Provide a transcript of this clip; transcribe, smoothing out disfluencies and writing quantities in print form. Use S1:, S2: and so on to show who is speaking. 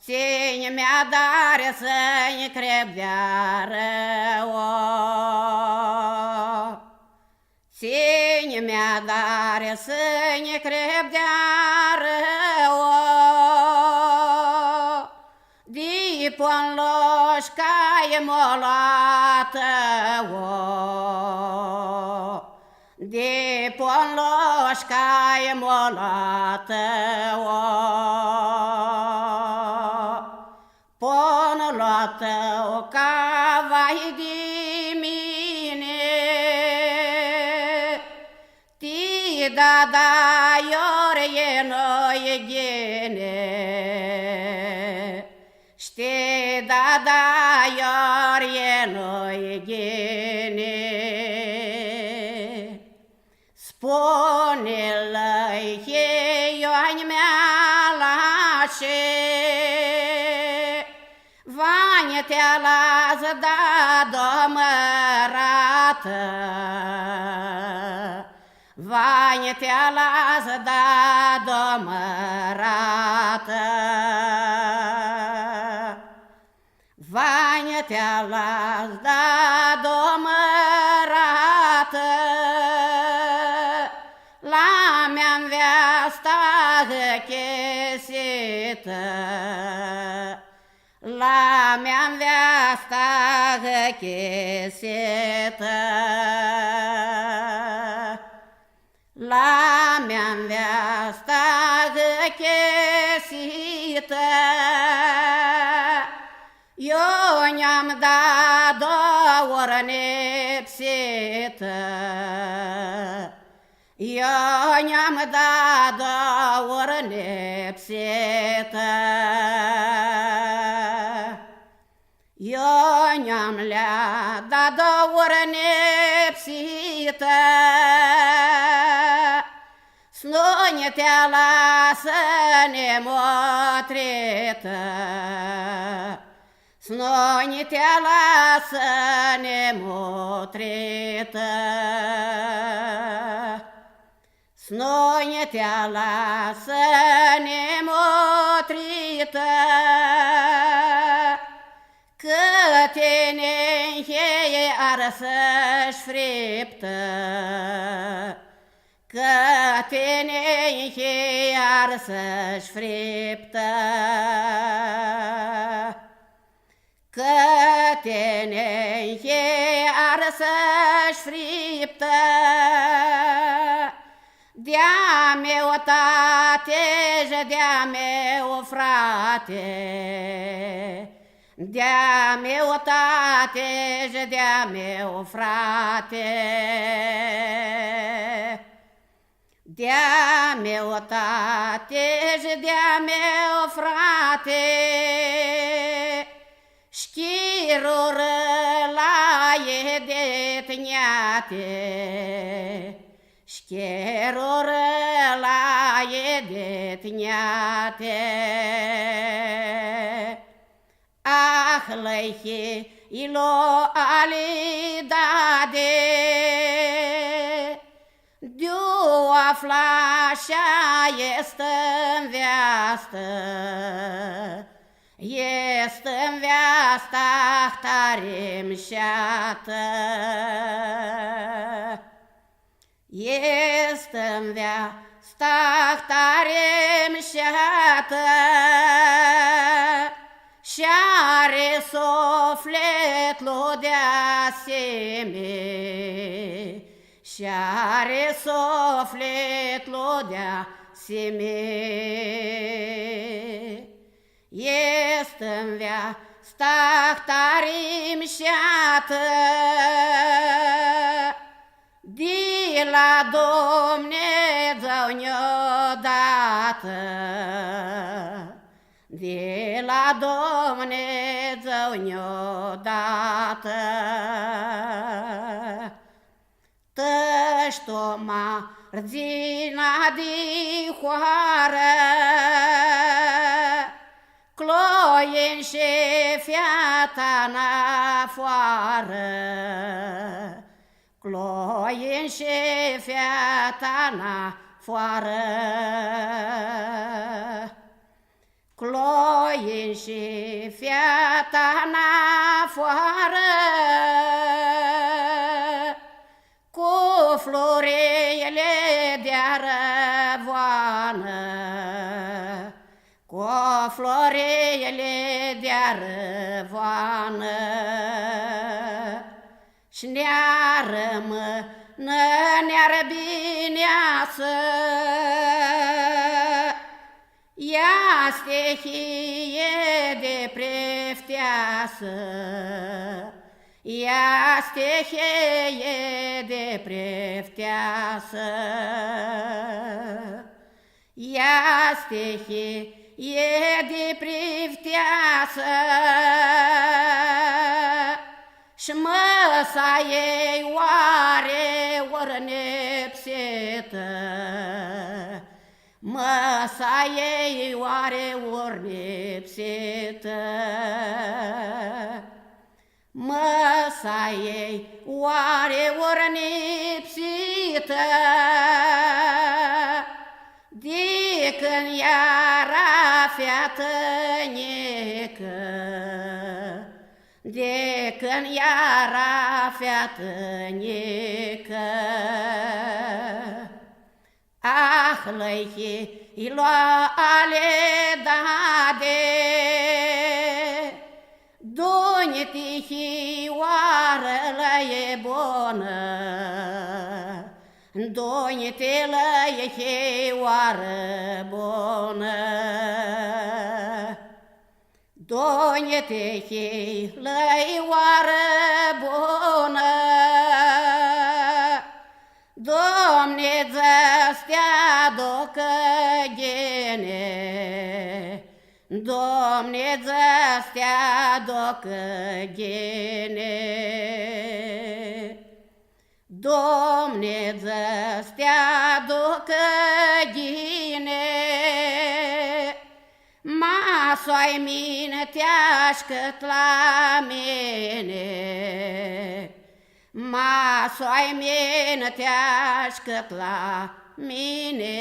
S1: ține-mi-a dare să-i crepdeară, ține-mi-a dare să-i crepdeară, Dipon loșca-i molată, Dipon loșca-i molată, Pon luată-o ca vai de mine, Ti da iori e noi gene, Știi da iori e noi gene, Spune-l-i Ioani mea lașe, Vani te-a lasă da domărată, Vani te-a lasă da domărată, Vani te-a lasă da domărată, La mea-n veasta chesită, La mea-n veasta chesită, La mea-n veasta chesită, Eu ne-am dat 2 ori nepsită, Eu ne-am dat 2 ori nepsită, Eu ne-am le-a dat 2 ori nepsită, Slune te-a lasă nemotrită, Slune te-a lasă nemotrită, Slune te-a lasă nemotrită, Că tine încheie arsă-și friptă, Că tine încheie arsă-și friptă, Că tine încheie arsă-și friptă, De-a meu tate și de-a meu frate, De-a meu tate și de-a meu frate, De-a meu tate și de-a meu frate, Șchirul ăla e de tniate, Șchirul ăla e de tniate, Ah, lăihi, ilo alidade, Du afla și-a este-n veastă, Este-n veasta tare mșeată, Este-n veasta tare mșeată, Și-are sufletul de asemenea, Și-are sufletul de asemenea, Este-n veasta tare mșeată, De la Dumnezeu ne-o dată, De la Dumnezeu ne-o dată, Tăși-o marzina de hoară, Cloien și fiata n-afoară, Cloien și fiata n-afoară, Cloin și fiata n-afoară, cu florile de-a răvoană, cu florile de-a răvoană, și ne-a rămână nearbineasă. Ea stehie de prefteasă, ea stehie de prefteasă, ea stehie de prefteasă, și măsa ei oare ori nepsetă, măsa ei oare ori nepsetă, măsa ei oare ori nepsită, de când era feată necă, de când era feată necă. Ah, lăihi, iloale dade, doni-tihi oară lăie bună, doni-te lăie oară bună, doni-te lăie oară bună. Domne, zăstea docă gene, Domne, zăstea docă gene, Domne, zăstea docă gene, ma soai mine teașcă la mine, ma soai mine teașcă la mine.